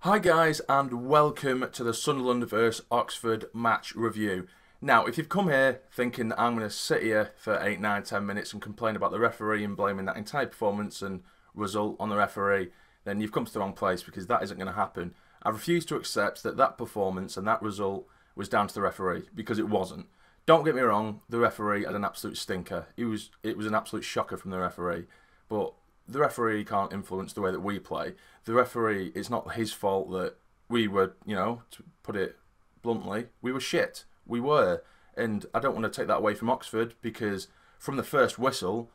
Hi guys, and welcome to the Sunderland vs Oxford match review. Now, if you've come here thinking that I'm going to sit here for 8, 9, 10 minutes and complain about the referee and blaming that entire performance and result on the referee, then you've come to the wrong place, because that isn't going to happen. I refuse to accept that that performance and that result was down to the referee, because it wasn't. Don't get me wrong, the referee had an absolute stinker. It was an absolute shocker from the referee, but the referee can't influence the way that we play. The referee, it's not his fault that we were, to put it bluntly, we were shit. We were. And I don't want to take that away from Oxford, because from the first whistle,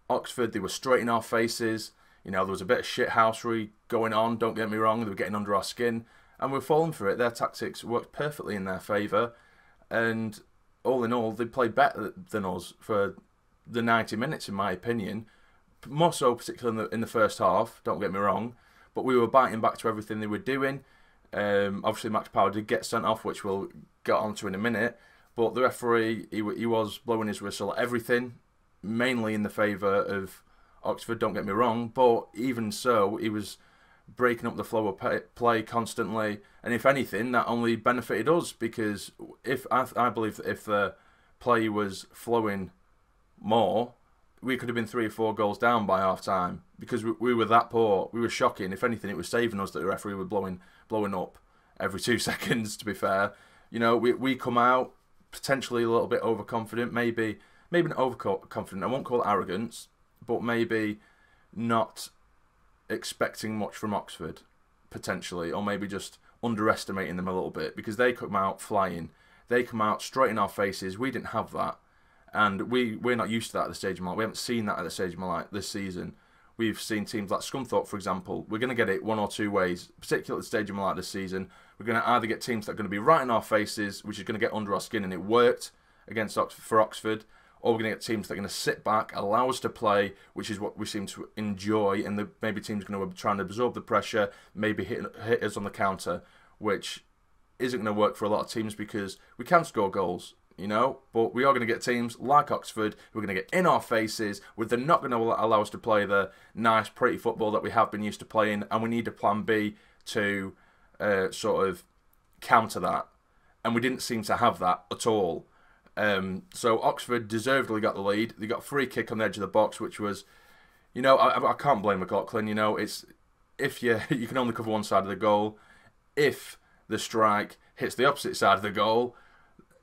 Oxford, they were straight in our faces. There was a bit of shithousery going on, don't get me wrong. They were getting under our skin, and we were falling for it. Their tactics worked perfectly in their favour, and all in all, they played better than us for the 90 minutes, in my opinion. More so, particularly in the first half, don't get me wrong, but we were biting back to everything they were doing. Obviously, Max Power did get sent off, which we'll get onto in a minute, but the referee, he was blowing his whistle at everything, mainly in the favour of Oxford, don't get me wrong, but even so, he was breaking up the flow of play constantly, and if anything, that only benefited us, because if I believe that if the play was flowing more, we could have been 3 or 4 goals down by half time, because we were that poor. We were shocking. If anything, it was saving us that the referee was blowing up every 2 seconds, to be fair. We come out potentially a little bit overconfident, maybe not overconfident. I won't call it arrogance, but maybe not expecting much from Oxford, potentially, or maybe just underestimating them a little bit, because they come out flying. They come out straight in our faces. We didn't have that. And we're not used to that at the stage of my life. We haven't seen that at the stage of my life this season. We've seen teams like Scunthorpe, for example. We're going to get it one or two ways, particularly at the stage of my life this season. We're going to either get teams that are going to be right in our faces, which is going to get under our skin, and it worked for Oxford, or we're going to get teams that are going to sit back, allow us to play, which is what we seem to enjoy, and maybe teams are going to try and absorb the pressure, maybe hit us on the counter, which isn't going to work for a lot of teams, because we can score goals. But we are going to get teams like Oxford who are going to get in our faces, where they're not going to allow us to play the nice, pretty football that we have been used to playing, and we need a plan B to sort of counter that. And we didn't seem to have that at all. So Oxford deservedly got the lead. They got a free kick on the edge of the box, which was, I can't blame McLaughlin. It's if you can only cover one side of the goal. If the strike hits the opposite side of the goal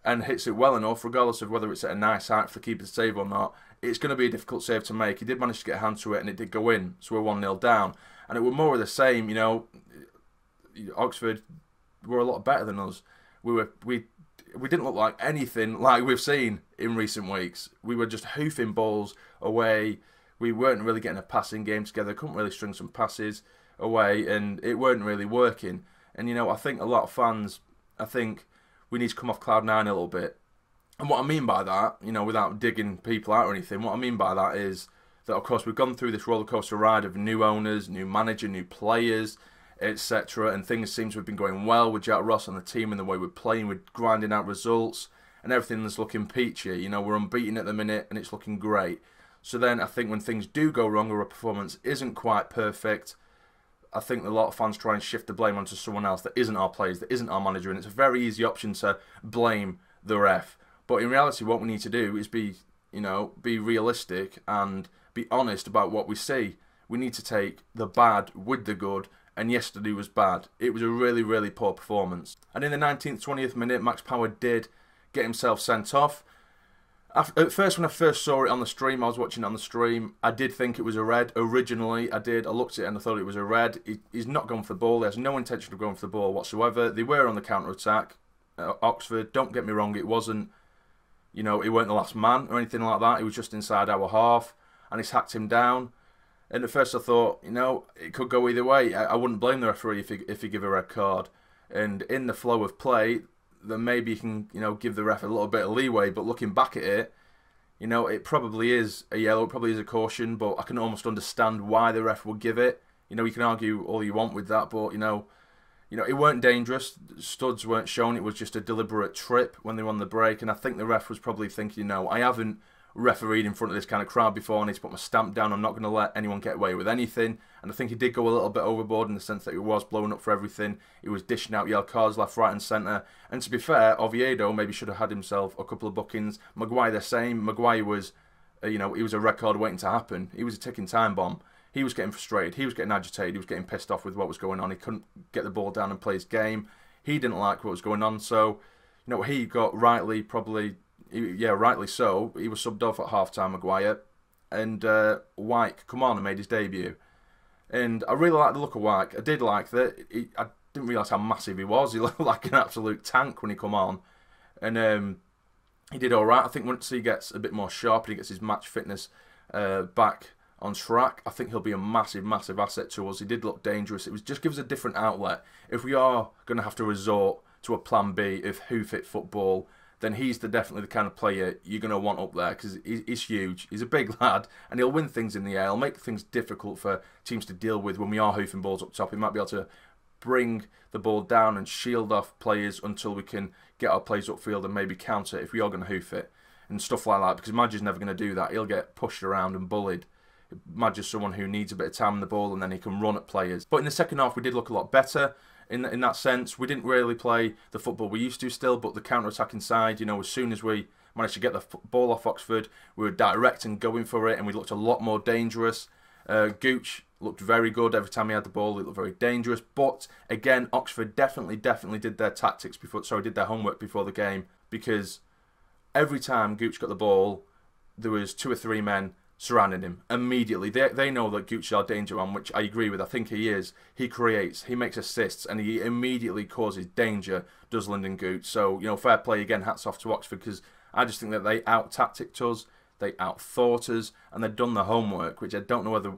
and hits it well enough, regardless of whether it's at a nice height for the keeper to save or not, it's going to be a difficult save to make. He did manage to get a hand to it, and it did go in, so we're 1-0 down. And it was more of the same, Oxford were a lot better than us. We didn't look like anything like we've seen in recent weeks. We were just hoofing balls away. We weren't really getting a passing game together, couldn't really string some passes away, and it weren't really working. And, I think a lot of fans, we need to come off cloud 9 a little bit. And what I mean by that, without digging people out or anything, what I mean by that is that, of course, we've gone through this rollercoaster ride of new owners, new manager, new players, etc. And things seem to have been going well with Jack Ross and the team, and the way we're playing, we're grinding out results, and everything's looking peachy. We're unbeaten at the minute, and it's looking great. So then I think when things do go wrong, or a performance isn't quite perfect, I think a lot of fans try and shift the blame onto someone else that isn't our players, that isn't our manager, and it's a very easy option to blame the ref. But in reality, what we need to do is be realistic and be honest about what we see. We need to take the bad with the good, and yesterday was bad. It was a really, really poor performance. And in the 19th, 20th minute, Max Power did get himself sent off. At first, when I first saw it on the stream, I was watching it on the stream, I did think it was a red. Originally, I did. I looked at it and I thought it was a red. He's not gone for the ball. He has no intention of going for the ball whatsoever. They were on the counter-attack. Oxford, don't get me wrong, it wasn't, he weren't the last man or anything like that. He was just inside our half, and he's hacked him down. And at first I thought, it could go either way. I wouldn't blame the referee if he give a red card. And in the flow of play, then maybe you can, give the ref a little bit of leeway. But looking back at it, it probably is a yellow, it probably is a caution, but I can almost understand why the ref would give it. You can argue all you want with that, but, it weren't dangerous. Studs weren't shown. It was just a deliberate trip when they were on the break. And I think the ref was probably thinking, I haven't refereed in front of this kind of crowd before. I need to put my stamp down. I'm not going to let anyone get away with anything. And I think he did go a little bit overboard in the sense that he was blowing up for everything. He was dishing out yellow cards left, right and centre. And to be fair, Oviedo maybe should have had himself a couple of bookings. Maguire the same. Maguire was, he was a red card waiting to happen. He was a ticking time bomb. He was getting frustrated. He was getting agitated. He was getting pissed off with what was going on. He couldn't get the ball down and play his game. He didn't like what was going on. So, he got rightly rightly so. He was subbed off at half-time, Maguire. And Wyke come on and made his debut. And I really liked the look of Wyke. I did like that. I didn't realise how massive he was. He looked like an absolute tank when he come on. And he did all right. I think once he gets a bit more sharp and he gets his match fitness back on track, I think he'll be a massive, massive asset to us. He did look dangerous. It was just give us a different outlet. If we are going to have to resort to a plan B of who fit football, then he's definitely the kind of player you're going to want up there because he's huge. He's a big lad and he'll win things in the air. He'll make things difficult for teams to deal with when we are hoofing balls up top. He might be able to bring the ball down and shield off players until we can get our plays upfield and maybe counter if we are going to hoof it and stuff like that, because Madge's never going to do that. He'll get pushed around and bullied. Madge's someone who needs a bit of time on the ball and then he can run at players. But in the second half we did look a lot better in that sense. We didn't really play the football we used to still, but the counter-attacking side, as soon as we managed to get the ball off Oxford, we were direct and going for it and we looked a lot more dangerous. Gooch looked very good every time he had the ball. He looked very dangerous. But again, Oxford definitely did their did their homework before the game, because every time Gooch got the ball, there was 2 or 3 men surrounding him immediately. They know that Gooch is our danger man, which I agree with. I think he is. He creates, he makes assists, and he immediately causes danger, does Lyndon Gooch. So, fair play again, hats off to Oxford, because I just think that they out-tacticked us, they out-thought us, and they'd done the homework, which I don't know whether...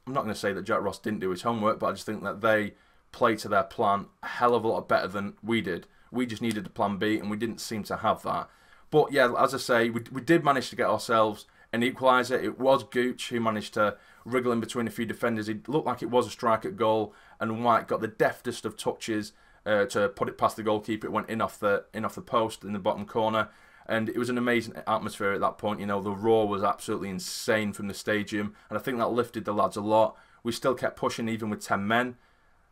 I'm not going to say that Jack Ross didn't do his homework, but I just think that they played to their plan a hell of a lot better than we did. We just needed a plan B, and we didn't seem to have that. But yeah, as I say, we did manage to get ourselves an equaliser. It was Gooch who managed to wriggle in between a few defenders. It looked like it was a strike at goal, and Wyke got the deftest of touches to put it past the goalkeeper. It went in off the post in the bottom corner, and it was an amazing atmosphere at that point. The roar was absolutely insane from the stadium, and I think that lifted the lads a lot. We still kept pushing even with 10 men,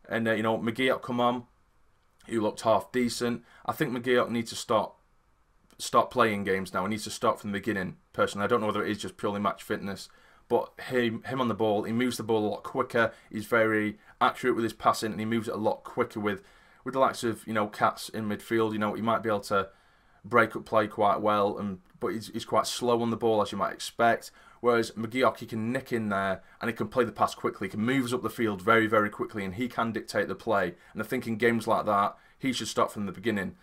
and McGeoch come on, who looked half decent. I think McGeoch needs to start playing games now. He needs to start from the beginning, personally. I don't know whether it is just purely match fitness, but him on the ball, he moves the ball a lot quicker. He's very accurate with his passing, and he moves it a lot quicker with the likes of Katz in midfield. He might be able to break up play quite well, but he's quite slow on the ball, as you might expect. Whereas McGeoch, he can nick in there and he can play the pass quickly. He can move us up the field very, very quickly, and he can dictate the play. And I think in games like that, he should start from the beginning.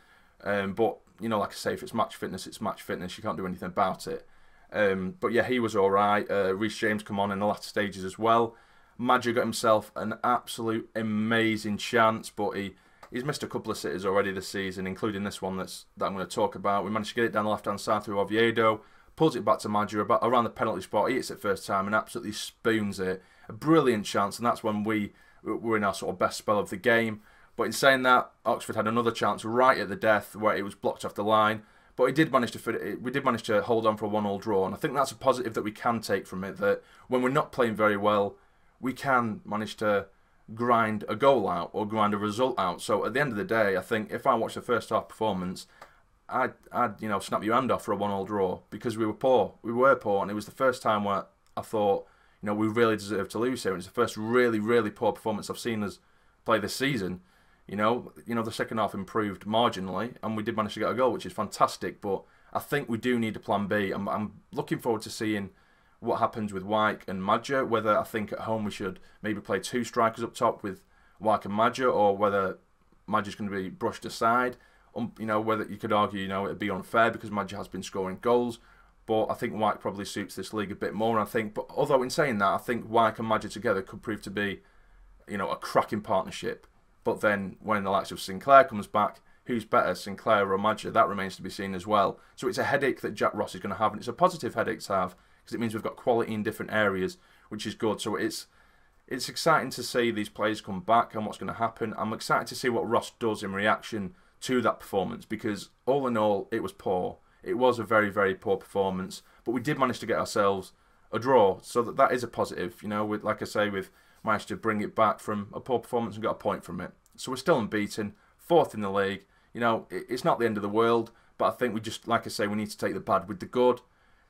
But like I say, if it's match fitness, it's match fitness. You can't do anything about it. But yeah, he was all right. Reece James come on in the latter stages as well. Madge got himself an absolute amazing chance, but he's missed a couple of sitters already this season, including this one that I'm going to talk about. We managed to get it down the left-hand side through Oviedo, pulls it back to Madge around the penalty spot. He hits it first time and absolutely spoons it. A brilliant chance, and that's when we were in our sort of best spell of the game. But in saying that, Oxford had another chance right at the death where it was blocked off the line. But we did manage to hold on for a 1-1 draw, and I think that's a positive that we can take from it, that when we're not playing very well, we can manage to grind a goal out or grind a result out. So at the end of the day, I think if I watch the first half performance, I'd snap your hand off for a 1-1 draw, because we were poor. We were poor, and it was the first time where I thought, we really deserve to lose here. And it's the first really, really poor performance I've seen us play this season. The second half improved marginally, and we did manage to get a goal, which is fantastic. But I think we do need a plan B. I'm looking forward to seeing what happens with Wyke and Madge. Whether I think at home we should maybe play 2 strikers up top with Wyke and Madge, or whether Madge is going to be brushed aside. Whether you could argue, it'd be unfair because Madge has been scoring goals. But I think Wyke probably suits this league a bit more. And but although in saying that, I think Wyke and Madge together could prove to be, a cracking partnership. But then when the likes of Sinclair comes back, who's better, Sinclair or Madge? That remains to be seen as well. So it's a headache that Jack Ross is going to have, and it's a positive headache to have, because it means we've got quality in different areas, which is good. So it's exciting to see these players come back and what's going to happen. I'm excited to see what Ross does in reaction to that performance, because all in all, it was poor. It was a very, very poor performance. but we did manage to get ourselves a draw, so that is a positive. You know, like I say, we've managed to bring it back from a poor performance and got a point from it. So we're still unbeaten, 4th in the league. You know, it's not the end of the world, but I think we just, like I say, we need to take the bad with the good.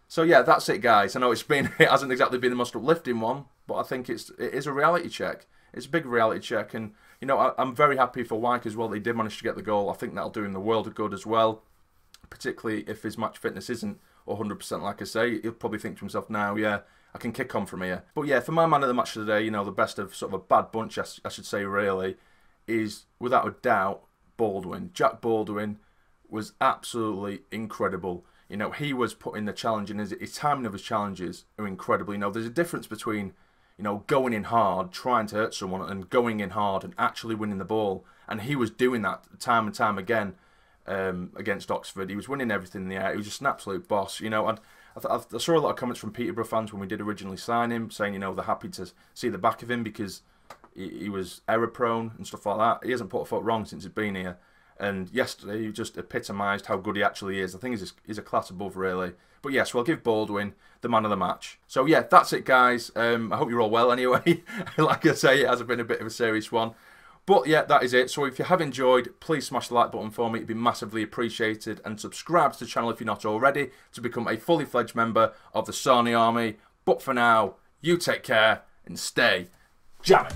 So yeah, that's it, guys. I know it hasn't exactly been the most uplifting one, but I think it is a reality check. It's a big reality check, and you know, I'm very happy for Wyke as well. He did manage to get the goal. I think that'll do him the world of good as well, particularly if his match fitness isn't 100%. Like I say, he'll probably think to himself now, yeah, I can kick on from here. But yeah, for my man of the match today, you know, the best of sort of a bad bunch, I should say, really, is without a doubt Baldwin. Jack Baldwin was absolutely incredible. You know, he was putting the challenge in. His timing of his challenges are incredible. You know, there's a difference between, you know, going in hard, trying to hurt someone, and going in hard and actually winning the ball. And he was doing that time and time again against Oxford. He was winning everything in the air. He was just an absolute boss. You know, and I saw a lot of comments from Peterborough fans when we did originally sign him, saying, you know, they're happy to see the back of him because he was error prone and stuff like that. He hasn't put a foot wrong since he's been here. And yesterday, he just epitomised how good he actually is. I think he's a class above, really. But yes, we'll give Baldwin the man of the match. So yeah, that's it, guys. I hope you're all well anyway. Like I say, it has been a bit of a serious one. But yeah, that is it. So if you have enjoyed, please smash the like button for me. It'd be massively appreciated. And subscribe to the channel if you're not already to become a fully fledged member of the Sarnie Army. But for now, you take care and stay jamming.